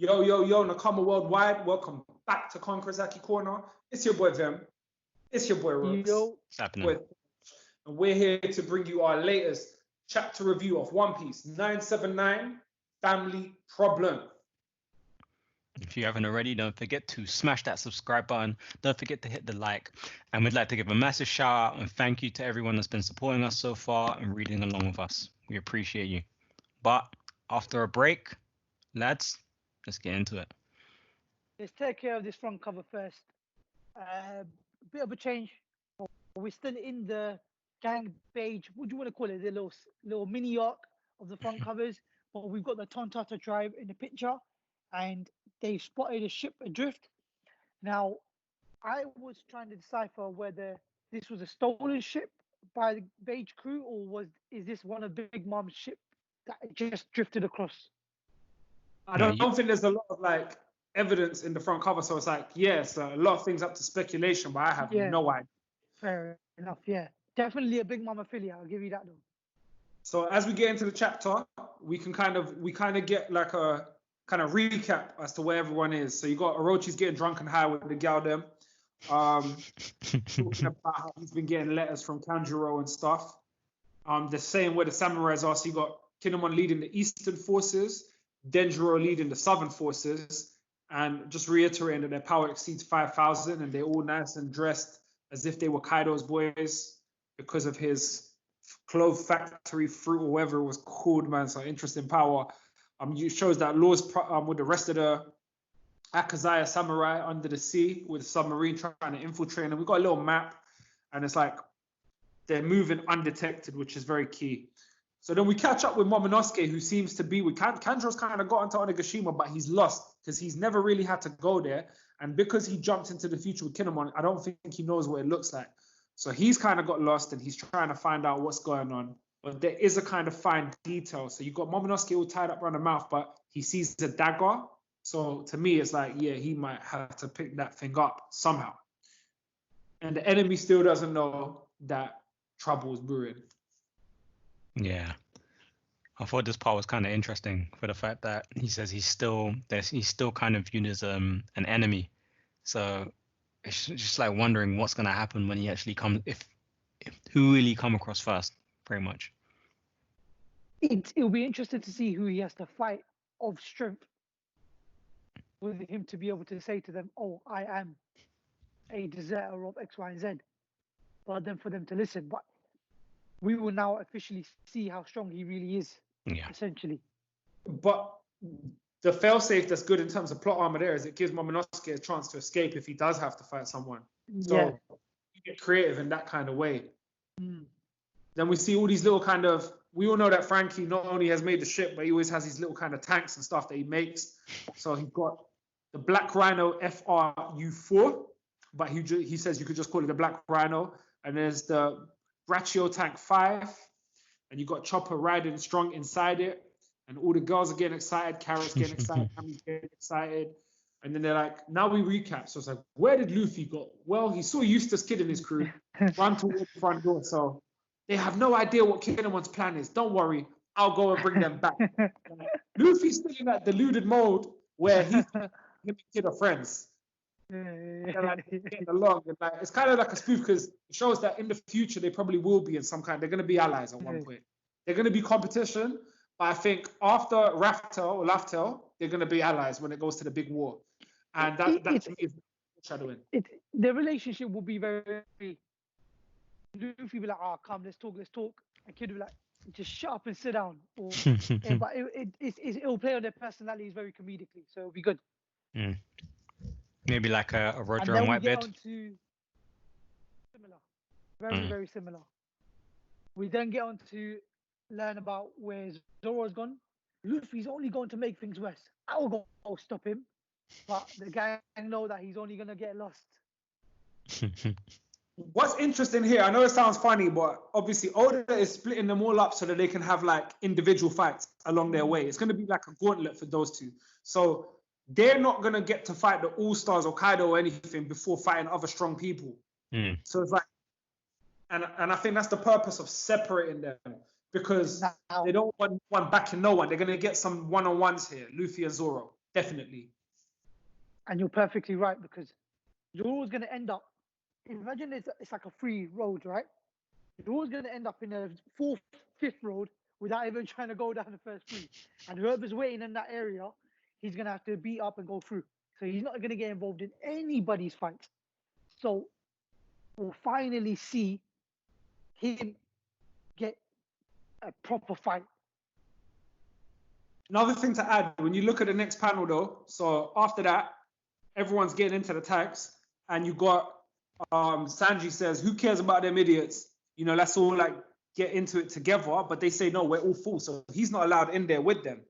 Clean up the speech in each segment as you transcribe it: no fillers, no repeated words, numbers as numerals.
Yo, Nakama Worldwide. Welcome back to Conquerors Haki Corner. It's your boy Vem. It's your boy Rooks. What's happening? And we're here to bring you our latest chapter review of One Piece 979 Family Problem. If you haven't already, don't forget to smash that subscribe button. Don't forget to hit the like. And we'd like to give a massive shout out and thank you to everyone that's been supporting us so far and reading along with us. We appreciate you. But after a break, lads, let's get into it. Let's take care of this front cover first. A bit of a change. We're still in the gang page. What do you want to call it? The little mini arc of the front covers. But we've got the Tontata tribe in the picture, and they've spotted a ship adrift. Now, I was trying to decipher whether this was a stolen ship by the Beige crew, or is this one of Big Mom's ship that just drifted across? I don't think there's a lot of evidence in the front cover, so it's a lot of things up to speculation, but I have no idea. Fair enough, yeah. Definitely a Big Mom affiliate, I'll give you that though. So as we get into the chapter, we kind of get like a kind of recap as to where everyone is. So you got Orochi's getting drunk and high with the gal them. Talking about how he's been getting letters from Kanjuro and stuff. The same where the samurais are. So you got Kinemon leading the eastern forces, Denjiro leading the southern forces, and just reiterating that their power exceeds 5,000 and they're all nice and dressed as if they were Kaido's boys because of his clove factory fruit or whatever it was called, man. So interesting power. It shows that Law's with the rest of the Akazaya samurai under the sea with a submarine trying to infiltrate. And we got a little map, and it's like they're moving undetected, which is very key. So then we catch up with Momonosuke, who seems to be with Kanjuro's kind of got into Onigashima, but he's lost because he's never really had to go there. And because he jumped into the future with Kinemon, I don't think he knows what it looks like. So he's kind of got lost and he's trying to find out what's going on. But there is a kind of fine detail. So you've got Momonosuke all tied up around the mouth, but he sees the dagger. So to me, it's like, yeah, he might have to pick that thing up somehow. And the enemy still doesn't know that trouble is brewing. Yeah. I thought this part was kind of interesting for the fact that he says he's still kind of viewed as an enemy. So it's just like wondering what's going to happen when he actually comes, if who will he come across first, pretty much. It'll be interesting to see who he has to fight of strength with him to be able to say to them, oh, I am a deserter of X, Y, and Z. But then for them to listen. But we will now officially see how strong he really is, essentially. But the failsafe that's good in terms of plot armor there is it gives Momonosuke a chance to escape if he does have to fight someone. So you get creative in that kind of way. Then we see all these little we all know that Franky not only has made the ship, but he always has these little kind of tanks and stuff that he makes. So he's got the Black Rhino FRU4, but he says you could just call it the Black Rhino. And there's the Brachio Tank V, and you got Chopper riding strong inside it. And all the girls are getting excited, Carrot's getting excited, Nami's getting excited. And then they're like, now we recap. So it's like, where did Luffy go? Well, he saw Eustace Kid and his crew run towards the front door. So they have no idea what Kinemon's plan is. Don't worry, I'll go and bring them back. Luffy's still in that deluded mode where him and Kid are friends. They're getting along. And it's kind of like a spoof because it shows that in the future they probably will be in some kind. They're going to be allies at one point. They're going to be competition. But I think after Raftel, they're going to be allies when it goes to the big war. And that to me is shadowing. The relationship will be very... Luffy will be like, come, let's talk. And Kid will be like, just shut up and sit down. But it'll play on their personalities very comedically, so it'll be good. Maybe like a Roger and Whitebeard. Similar. Very, very similar. We then get on to learn about where Zoro's gone. Luffy's only going to make things worse. I'll go stop him. But the gang know that he's only going to get lost. What's interesting here, I know it sounds funny, but obviously Oda is splitting them all up so that they can have individual fights along their way. It's going to be like a gauntlet for those two. So they're not going to get to fight the All-Stars or Kaido or anything before fighting other strong people. So it's like, and I think that's the purpose of separating them, because they don't want one backing no one. They're going to get some one-on-ones here, Luffy and Zoro. definitely. And you're perfectly right, because you're always going to end up, imagine it's like a free road, right? You're always going to end up in a fourth, fifth road without even trying to go down the first three. And whoever's waiting in that area, he's going to have to beat up and go through. So he's not going to get involved in anybody's fights. So we'll finally see him get a proper fight. Another thing to add, when you look at the next panel though, so after that, everyone's getting into the tags, and you got Sanji says, who cares about them idiots? You know, let's all like get into it together. But they say, no, we're all full. So he's not allowed in there with them.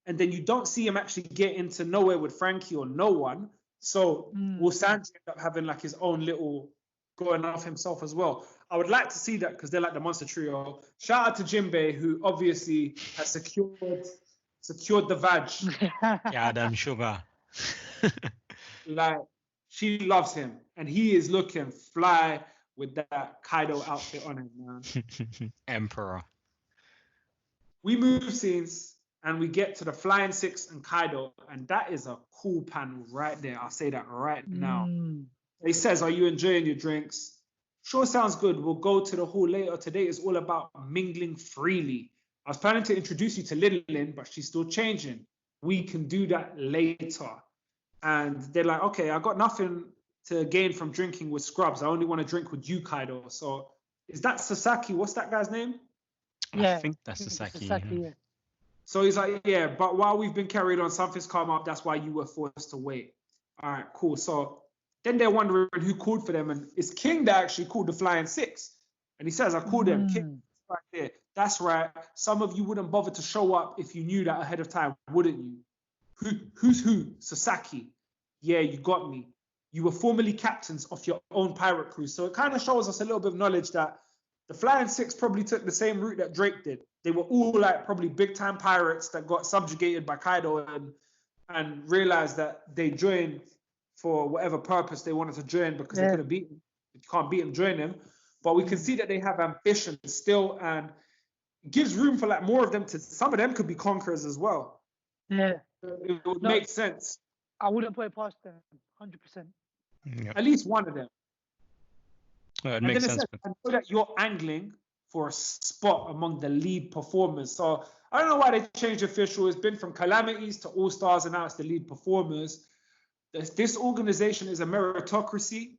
And then you don't see him actually get into nowhere with Franky or no one. So will Sanji end up having like his own little going off himself as well? I would like to see that, because they're like the monster trio. Shout out to Jimbe, who obviously has secured the vag. Yeah, damn sugar. Like, she loves him, and he is looking fly with that Kaido outfit on him, man. Emperor. We move scenes, and we get to the Flying Six and Kaido, and that is a cool panel right there. I'll say that right now. He says, are you enjoying your drinks? Sure, sounds good. We'll go to the hall later. Today is all about mingling freely. I was planning to introduce you to Lilin, but she's still changing. We can do that later. And they're like, okay, I got nothing to gain from drinking with scrubs. I only want to drink with you, Kaido. So is that Sasaki? What's that guy's name? Yeah, I think that's Sasaki. Yeah. So he's like, yeah, but while we've been carried on, something's come up. That's why you were forced to wait. All right, cool. So then they're wondering who called for them. And it's King that actually called the Flying Six. And he says, I called them. King right there. That's right. Some of you wouldn't bother to show up if you knew that ahead of time, wouldn't you? Who's who? Sasaki. Yeah, you got me. You were formerly captains of your own pirate crew. So it kind of shows us a little bit of knowledge that the Flying Six probably took the same route that Drake did. They were all like probably big time pirates that got subjugated by Kaido and realized that they joined for whatever purpose they wanted to join, because they couldn't beat him. If you can't beat him, join him. But we can see that they have ambition still, and it gives room for like more of them to. Some of them could be conquerors as well. Yeah. It would make sense. I wouldn't put it past them, 100%. Yep. At least one of them. Well, it makes sense. Says, I know that you're angling for a spot among the lead performers. So I don't know why they changed official. It's been from Calamities to All Stars, and now it's the lead performers. This organization is a meritocracy.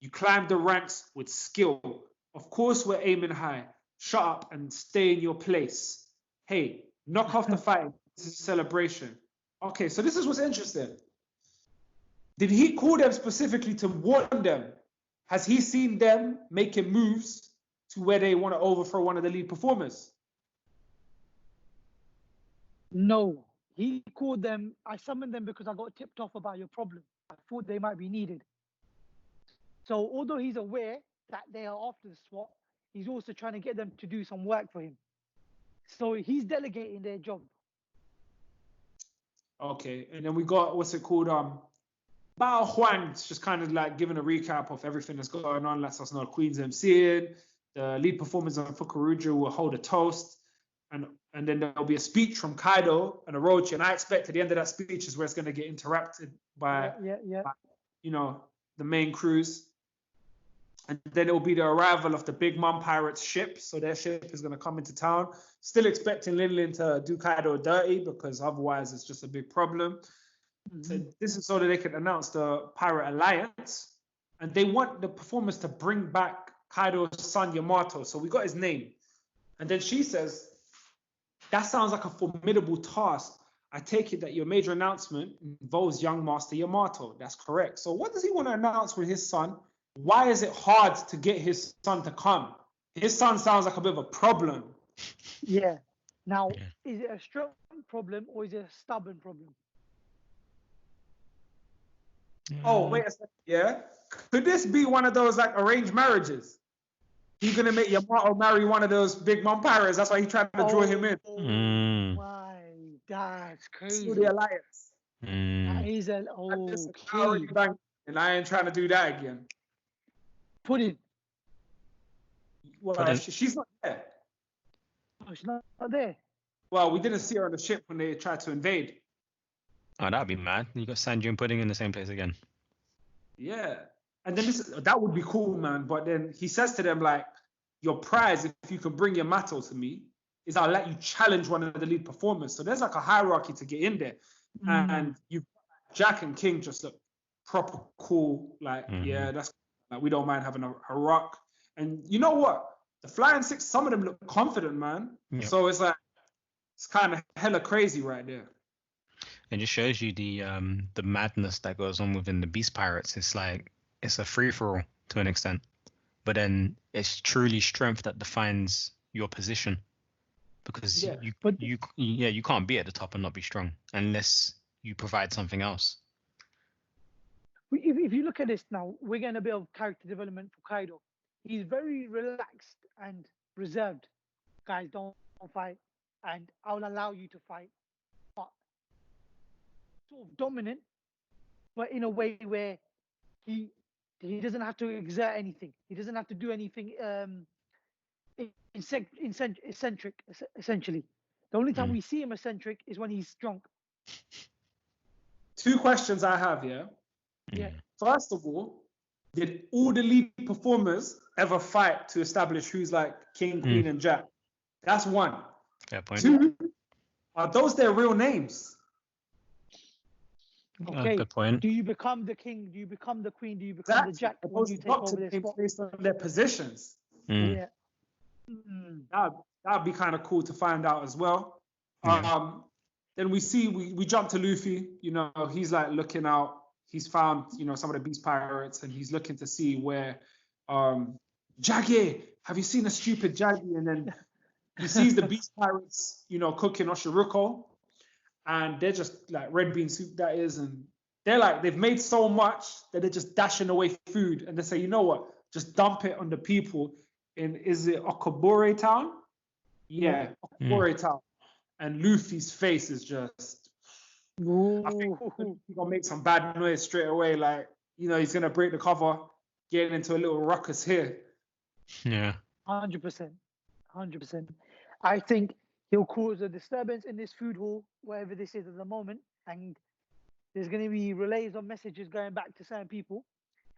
You climb the ranks with skill. Of course, we're aiming high. Shut up and stay in your place. Hey, knock off the fighting. This is a celebration. Okay, so this is what's interesting. Did he call them specifically to warn them? Has he seen them making moves to where they want to overthrow one of the lead performers? No. He called them, I summoned them because I got tipped off about your problem. I thought they might be needed. So although he's aware that they are after the swap, he's also trying to get them to do some work for him. So he's delegating their job. Okay, and then we got, what's it called? Bao Huang, just kind of like giving a recap of everything that's going on, lets us know Queen's MCing. The lead performers on Fukuruja will hold a toast, and then there'll be a speech from Kaido and Orochi, and I expect at the end of that speech is where it's going to get interrupted by, by, you know, the main crews. And then it will be the arrival of the Big Mom Pirates ship, so their ship is going to come into town. Still expecting Lin to do Kaido dirty, because otherwise it's just a big problem. So this is so that they can announce the Pirate Alliance, and they want the performers to bring back Kaido's son Yamato. So we got his name, and then she says, "That sounds like a formidable task. I take it that your major announcement involves young Master Yamato." That's correct. So what does he want to announce with his son? Why is it hard to get his son to come? His son sounds like a bit of a problem. Yeah. Now, is it a strong problem or is it a stubborn problem? Oh, wait a second. Yeah. Could this be one of those like arranged marriages? He's gonna make Yamato marry one of those Big Mom pirates. That's why he tried to draw him in. Oh my, that's crazy. Through the alliance. That is an and I ain't trying to do that again. Pudding. Well, she's not there. Oh, she's not there. Well, we didn't see her on the ship when they tried to invade. Oh, that'd be mad. You got Sanji and Pudding in the same place again. Yeah. And then that would be cool, man. But then he says to them, like, your prize, if you can bring Yamato to me, is I'll let you challenge one of the lead performers. So there's like a hierarchy to get in there. And you've Jack and King just look proper cool. Like, yeah, that's like, we don't mind having a rock. And you know what? The Flying Six, some of them look confident, man. Yep. So it's like, it's kind of hella crazy right there. It just shows you the madness that goes on within the Beast Pirates. It's like, it's a free-for-all to an extent. But then it's truly strength that defines your position. Because you can't be at the top and not be strong unless you provide something else. If you look at this now, we're getting a bit of character development for Kaido. He's very relaxed and reserved. Guys, don't fight, and I'll allow you to fight. But sort of dominant, but in a way where he doesn't have to exert anything. He doesn't have to do anything eccentric, essentially. The only time we see him eccentric is when he's drunk. 2 questions I have here. Yeah. First of all, did all the lead performers ever fight to establish who's like King, Queen, and Jack? That's 1. Fair point. 2, are those their real names? Okay. Good point. Do you become the king? Do you become the queen? Do you become the Jack when you take over their spot? Based on their positions. Yeah. That'd be kind of cool to find out as well. Then we jump to Luffy. You know, he's like looking out. He's found, you know, some of the Beast Pirates, and he's looking to see where Jaggy, have you seen a stupid Jaggy? And then he sees the Beast Pirates, you know, cooking Oshiruko, and they're just like red bean soup, that is, and they're like, they've made so much that they're just dashing away food, and they say, you know what, just dump it on the people in, is it Okobore Town? Yeah, Okobore Town. And Luffy's face is just, I think he's gonna make some bad noise straight away, like, you know, he's gonna break the cover, get into a little ruckus here. Yeah. 100%. I think he'll cause a disturbance in this food hall, wherever this is at the moment, and there's going to be relays of messages going back to certain people.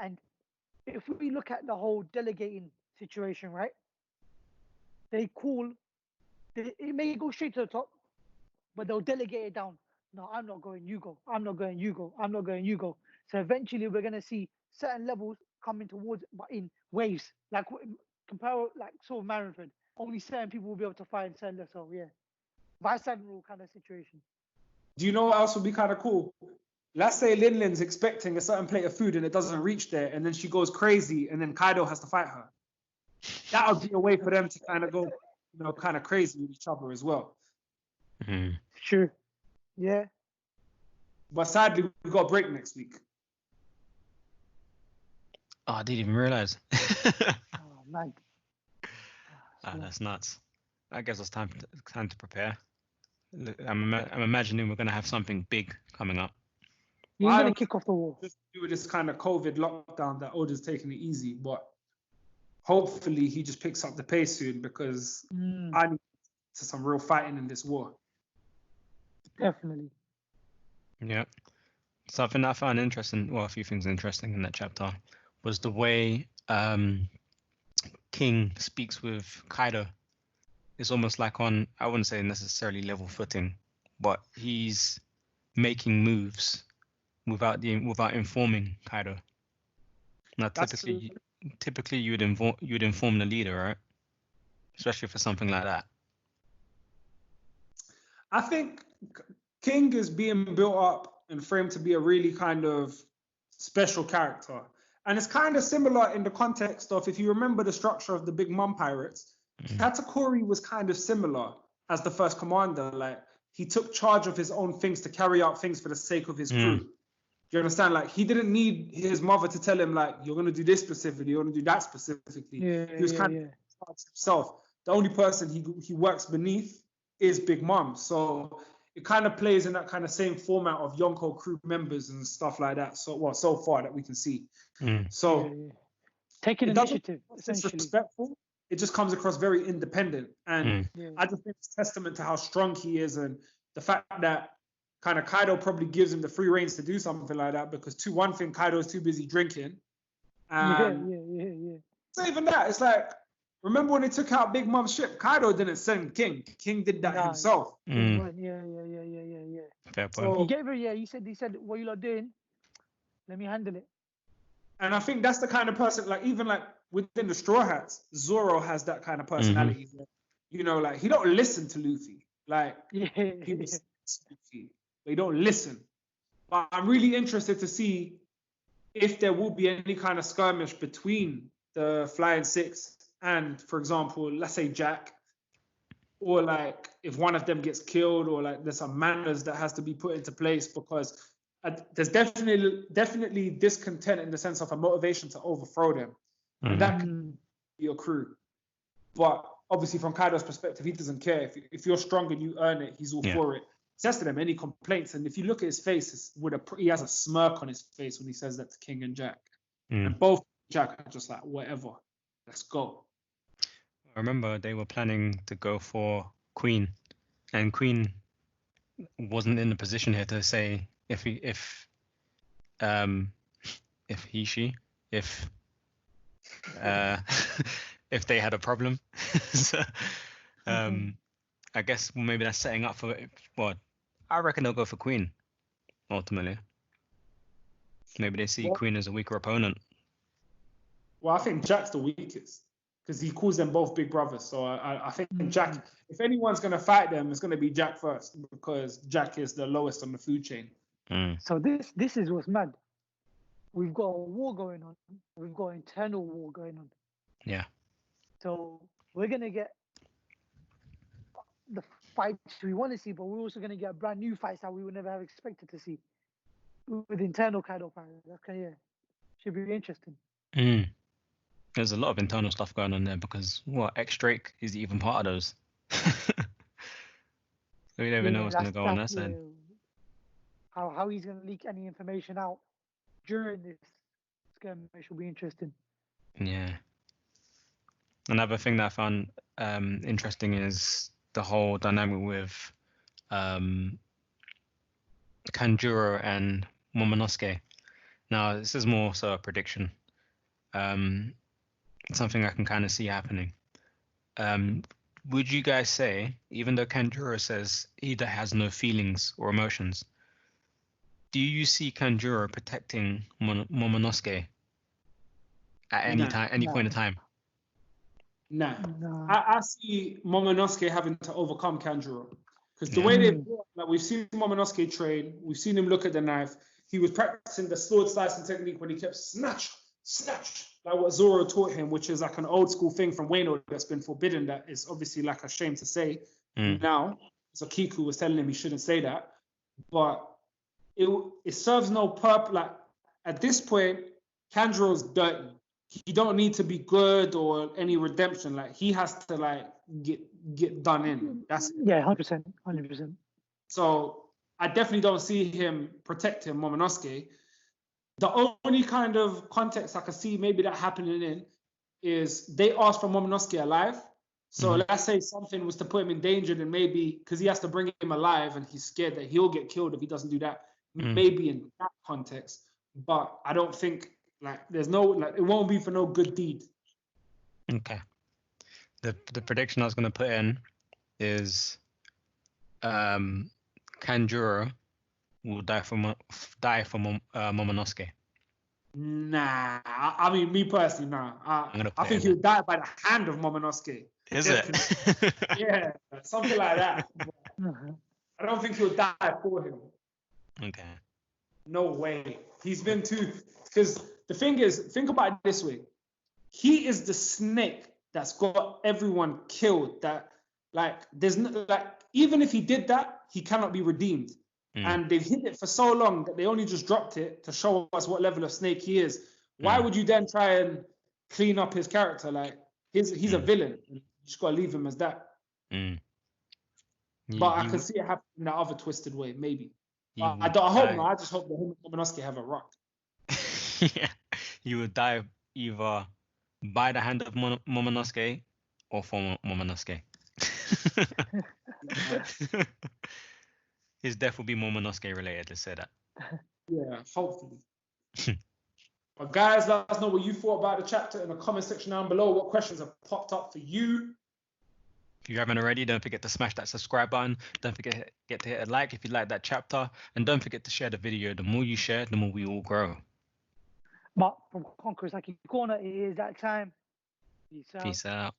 And if we look at the whole delegating situation, right? It may go straight to the top, but they'll delegate it down. No, I'm not going, you go. I'm not going, you go. I'm not going, you go. So eventually we're going to see certain levels coming towards, but in waves, like compare, like sort of Marineford. Only certain people will be able to find certain levels. So yeah, vice admiral kind of situation. Do you know what else would be kind of cool? Let's say Linlin's expecting a certain plate of food and it doesn't reach there, and then she goes crazy, and then Kaido has to fight her. That would be a way for them to kind of go, you know, kind of crazy with each other as well. Sure. Yeah. But sadly, we've got a break next week. Oh, I didn't even realize. Oh man. That's nuts. That gives us time to prepare. I'm imagining we're going to have something big coming up. You're going to kick off the war. Just due to this kind of COVID lockdown that Oda's taking it easy, but hopefully he just picks up the pace soon, because I need to some real fighting in this war. Definitely. Yeah. Something I found interesting, well, a few things interesting in that chapter, was the way King speaks with Kaido. It's almost like on, I wouldn't say necessarily level footing, but he's making moves without informing Kaido. Now, typically you would inform the leader, right? Especially for something like that. I think King is being built up and framed to be a really kind of special character. And it's kind of similar in the context of, if you remember the structure of the Big Mom Pirates, Katakuri was kind of similar as the first commander. Like, he took charge of his own things to carry out things for the sake of his crew. Do you understand? Like, he didn't need his mother to tell him, like, you're going to do this specifically, you're going to do that specifically. He was kind of in charge himself. The only person he works beneath is Big Mom. So it kind of plays in that kind of same format of Yonko crew members and stuff like that. So far that we can see. Taking initiative, essentially. Disrespectful. It just comes across very independent. And I just think it's testament to how strong he is, and the fact that kind of Kaido probably gives him the free reins to do something like that because one thing, Kaido's too busy drinking. And it's not even that. It's like, remember when they took out Big Mom's ship? Kaido didn't send King. King did that himself. Yeah. Fair point. So, He gave her, he said, what you lot doing? Let me handle it. and I think that's the kind of person, like, even like within the Straw Hats, Zoro has that kind of personality. You know, like, he don't listen to Luffy. Like, he listens to Luffy, but he don't listen. But I'm really interested to see if there will be any kind of skirmish between the Flying Six and, for example, let's say Jack, or like if one of them gets killed, or like there's some manners that has to be put into place, because there's definitely discontent in the sense of a motivation to overthrow them, and that could be your crew. But obviously, from Kaido's perspective, he doesn't care. If you're strong and you earn it, he's all for it. Says to them any complaints, and if you look at his face, he has a smirk on his face when he says that to King and Jack, and both Jack are just like, whatever, let's go. I remember they were planning to go for Queen, and Queen wasn't in the position here to say if they had a problem. So, I guess maybe that's setting up for it. Well, I reckon they'll go for Queen ultimately. Maybe they see Queen as a weaker opponent. Well, I think Jack's the weakest because he calls them both big brothers. So I think Jack, if anyone's going to fight them, it's going to be Jack first, because Jack is the lowest on the food chain. So this is what's mad. We've got a war going on. We've got internal war going on. Yeah. So we're going to get the fights we want to see, but we're also going to get brand new fights that we would never have expected to see with internal Kaido fighters. Should be interesting. There's a lot of internal stuff going on there because X-Drake is even part of those. So we don't even know what's going to go on that side. How he's going to leak any information out during this skirmish will be interesting. Yeah. Another thing that I found interesting is the whole dynamic with Kanjuro and Momonosuke. Now, this is more so a prediction. Something I can kind of see happening. Would you guys say, even though Kanjuro says he has no feelings or emotions, do you see Kanjuro protecting Momonosuke at any point in time? No. I see Momonosuke having to overcome Kanjuro. Because the way we've seen Momonosuke train, we've seen him look at the knife. He was practicing the sword slicing technique when he kept snatch, like what Zoro taught him, which is like an old school thing from Wano that's been forbidden. That is obviously like a shame to say now. So Kiku was telling him he shouldn't say that. But it serves no purpose. Like at this point, Kanjuro's dirty. He don't need to be good or any redemption. Like he has to like get done in. That's 100%. So I definitely don't see him protecting Momonosuke. The only kind of context I can see maybe that happening in is they asked for Momonosuke alive. So let's say something was to put him in danger, then maybe because he has to bring him alive and he's scared that he'll get killed if he doesn't do that. Maybe in that context, but I don't think there's no it won't be for no good deed. Okay. The prediction I was going to put in is Kanjuro will die for Momonosuke. Nah, I mean me personally, nah. I think he'll die by the hand of Momonosuke. Is it? Yeah, something like that. I don't think he'll die for him. Okay. No way. He's been too. Because the thing is, think about it this way. He is the snake that's got everyone killed. That there's no, even if he did that, he cannot be redeemed. And they've hid it for so long that they only just dropped it to show us what level of snake he is. Why would you then try and clean up his character? Like he's a villain. You just gotta leave him as that. But I can see it happen in that other twisted way, maybe. I hope not. I just hope that him and Momonosuke have a rock. Yeah, you would die either by the hand of Momonosuke or for Momonosuke. His death will be more Momonosuke related. Let's say that. Yeah, hopefully. But guys, let us know what you thought about the chapter in the comment section down below. What questions have popped up for you? If you haven't already, don't forget to smash that subscribe button. Don't forget to hit a like if you like that chapter. And don't forget to share the video. The more you share, the more we all grow. But from Conquerors Haki Corner, it is that time. Peace out. Peace out.